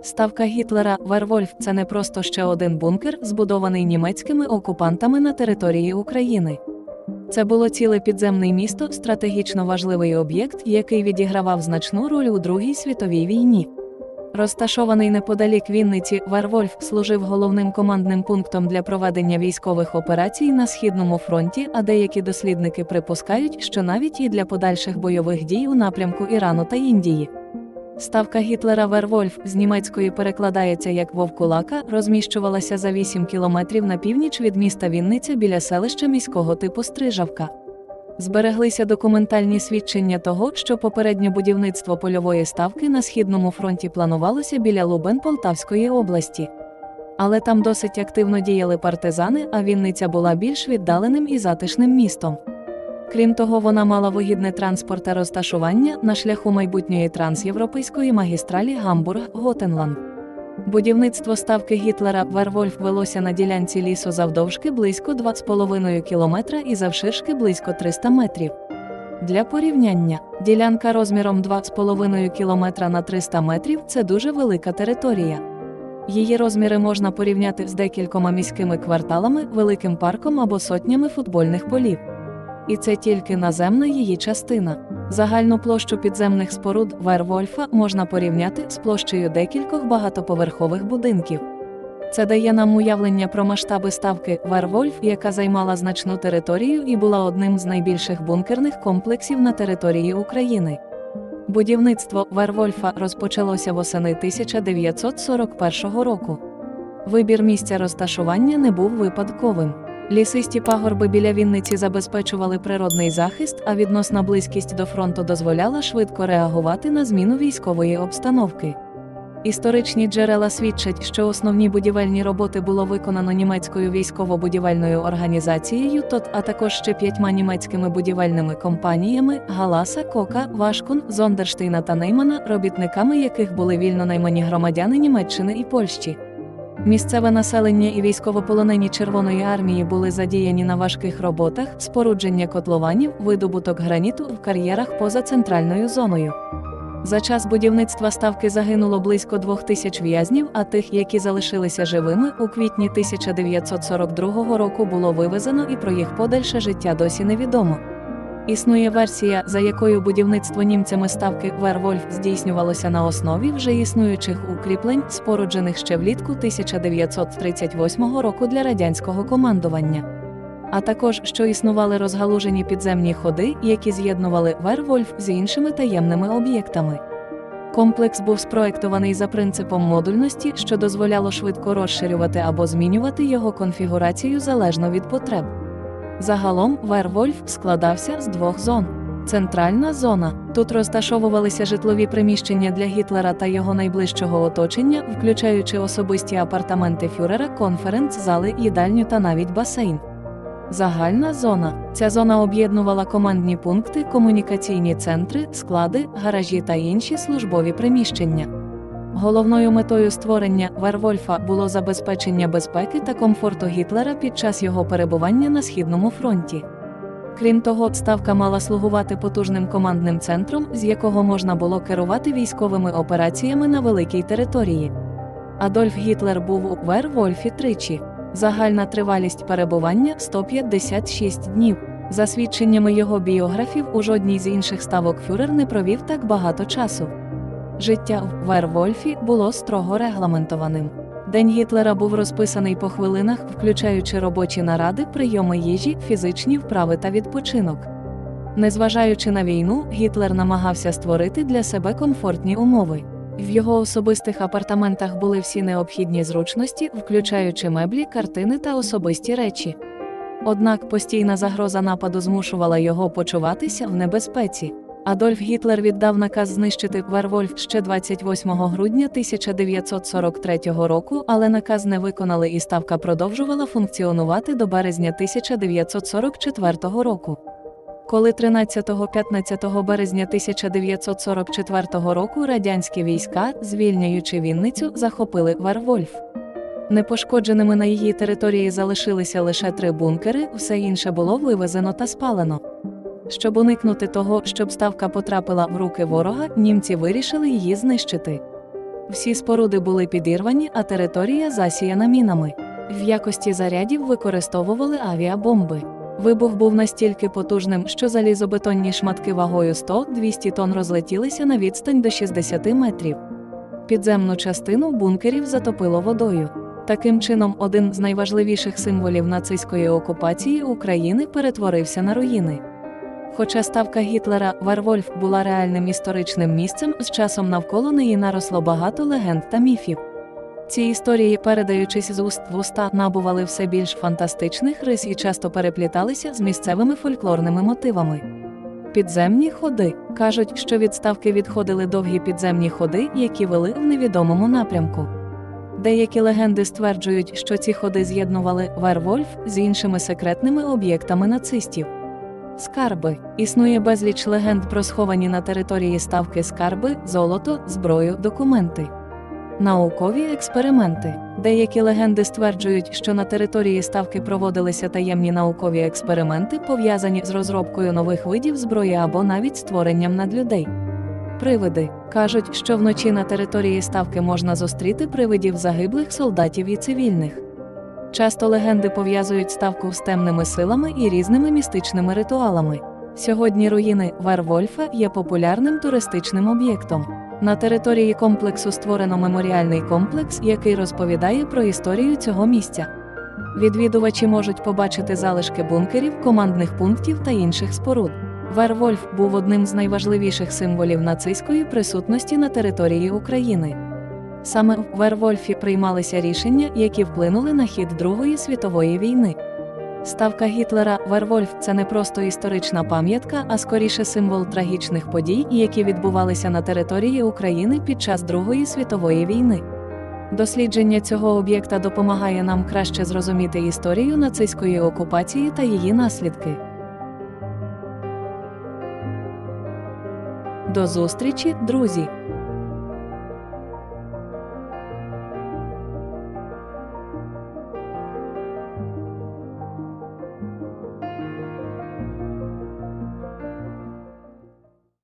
Ставка Гітлера «Вервольф» – це не просто ще один бункер, збудований німецькими окупантами на території України. Це було ціле підземне місто, стратегічно важливий об'єкт, який відігравав значну роль у Другій світовій війні. Розташований неподалік Вінниці, «Вервольф» служив головним командним пунктом для проведення військових операцій на Східному фронті, а деякі дослідники припускають, що навіть і для подальших бойових дій у напрямку Ірану та Індії. Ставка Гітлера «Вервольф» з німецької перекладається як «Вовкулака», розміщувалася за 8 кілометрів на північ від міста Вінниця біля селища міського типу Стрижавка. Збереглися документальні свідчення того, що попереднє будівництво польової ставки на Східному фронті планувалося біля Лубен Полтавської області. Але там досить активно діяли партизани, а Вінниця була більш віддаленим і затишним містом. Крім того, вона мала вигідне транспортне розташування на шляху майбутньої трансєвропейської магістралі Гамбург-Готенланд. Будівництво ставки Гітлера «Вервольф» велося на ділянці лісу завдовжки близько 2,5 кілометра і завширшки близько 300 метрів. Для порівняння, ділянка розміром 2,5 кілометра на 300 метрів – це дуже велика територія. Її розміри можна порівняти з декількома міськими кварталами, великим парком або сотнями футбольних полів. І це тільки наземна її частина. Загальну площу підземних споруд «Вервольфа» можна порівняти з площею декількох багатоповерхових будинків. Це дає нам уявлення про масштаби ставки «Вервольф», яка займала значну територію і була одним з найбільших бункерних комплексів на території України. Будівництво «Вервольфа» розпочалося восени 1941 року. Вибір місця розташування не був випадковим. Лісисті пагорби біля Вінниці забезпечували природний захист, а відносна близькість до фронту дозволяла швидко реагувати на зміну військової обстановки. Історичні джерела свідчать, що основні будівельні роботи було виконано німецькою військово-будівельною організацією ТОТ, а також ще 5 німецькими будівельними компаніями – Галаса, Кока, Вашкун, Зондерштейна та Неймана, робітниками яких були вільно наймані громадяни Німеччини і Польщі. Місцеве населення і військовополонені Червоної армії були задіяні на важких роботах, спорудження котлованів, видобуток граніту в кар'єрах поза центральною зоною. За час будівництва ставки загинуло близько 2000 в'язнів, а тих, які залишилися живими, у квітні 1942 року було вивезено і про їх подальше життя досі невідомо. Існує версія, за якою будівництво німцями ставки «Вервольф» здійснювалося на основі вже існуючих укріплень, споруджених ще влітку 1938 року для радянського командування. А також, що існували розгалужені підземні ходи, які з'єднували «Вервольф» з іншими таємними об'єктами. Комплекс був спроектований за принципом модульності, що дозволяло швидко розширювати або змінювати його конфігурацію залежно від потреб. Загалом «Вервольф» складався з 2 зон. Центральна зона – тут розташовувалися житлові приміщення для Гітлера та його найближчого оточення, включаючи особисті апартаменти фюрера, конференц-зали, їдальню та навіть басейн. Загальна зона – ця зона об'єднувала командні пункти, комунікаційні центри, склади, гаражі та інші службові приміщення. Головною метою створення «Вервольфа» було забезпечення безпеки та комфорту Гітлера під час його перебування на Східному фронті. Крім того, ставка мала слугувати потужним командним центром, з якого можна було керувати військовими операціями на великій території. Адольф Гітлер був у «Вервольфі» тричі. Загальна тривалість перебування – 156 днів. За свідченнями його біографів, у жодній з інших ставок фюрер не провів так багато часу. Життя в «Вервольфі» було строго регламентованим. День Гітлера був розписаний по хвилинах, включаючи робочі наради, прийоми їжі, фізичні вправи та відпочинок. Незважаючи на війну, Гітлер намагався створити для себе комфортні умови. В його особистих апартаментах були всі необхідні зручності, включаючи меблі, картини та особисті речі. Однак постійна загроза нападу змушувала його почуватися в небезпеці. Адольф Гітлер віддав наказ знищити «Вервольф» ще 28 грудня 1943 року, але наказ не виконали і ставка продовжувала функціонувати до березня 1944 року. Коли 13-15 березня 1944 року радянські війська, звільняючи Вінницю, захопили «Вервольф». Непошкодженими на її території залишилися лише 3 бункери, все інше було вивезено та спалено. Щоб уникнути того, щоб ставка потрапила в руки ворога, німці вирішили її знищити. Всі споруди були підірвані, а територія засіяна мінами. В якості зарядів використовували авіабомби. Вибух був настільки потужним, що залізобетонні шматки вагою 100-200 тонн розлетілися на відстань до 60 метрів. Підземну частину бункерів затопило водою. Таким чином, один з найважливіших символів нацистської окупації України перетворився на руїни. Хоча ставка Гітлера Вервольф була реальним історичним місцем, з часом навколо неї наросло багато легенд та міфів. Ці історії, передаючись з уст в уста, набували все більш фантастичних рис і часто перепліталися з місцевими фольклорними мотивами. Підземні ходи. Кажуть, що від ставки відходили довгі підземні ходи, які вели в невідомому напрямку. Деякі легенди стверджують, що ці ходи з'єднували Вервольф з іншими секретними об'єктами нацистів. Скарби. Існує безліч легенд про сховані на території ставки скарби, золото, зброю, документи. Наукові експерименти. Деякі легенди стверджують, що на території ставки проводилися таємні наукові експерименти, пов'язані з розробкою нових видів зброї або навіть створенням надлюдей. Привиди. Кажуть, що вночі на території ставки можна зустріти привидів загиблих солдатів і цивільних. Часто легенди пов'язують ставку з темними силами і різними містичними ритуалами. Сьогодні руїни Вервольфа є популярним туристичним об'єктом. На території комплексу створено меморіальний комплекс, який розповідає про історію цього місця. Відвідувачі можуть побачити залишки бункерів, командних пунктів та інших споруд. Вервольф був одним з найважливіших символів нацистської присутності на території України. Саме в Вервольфі приймалися рішення, які вплинули на хід Другої світової війни. Ставка Гітлера Вервольф – це не просто історична пам'ятка, а скоріше символ трагічних подій, які відбувалися на території України під час Другої світової війни. Дослідження цього об'єкта допомагає нам краще зрозуміти історію нацистської окупації та її наслідки. До зустрічі, друзі!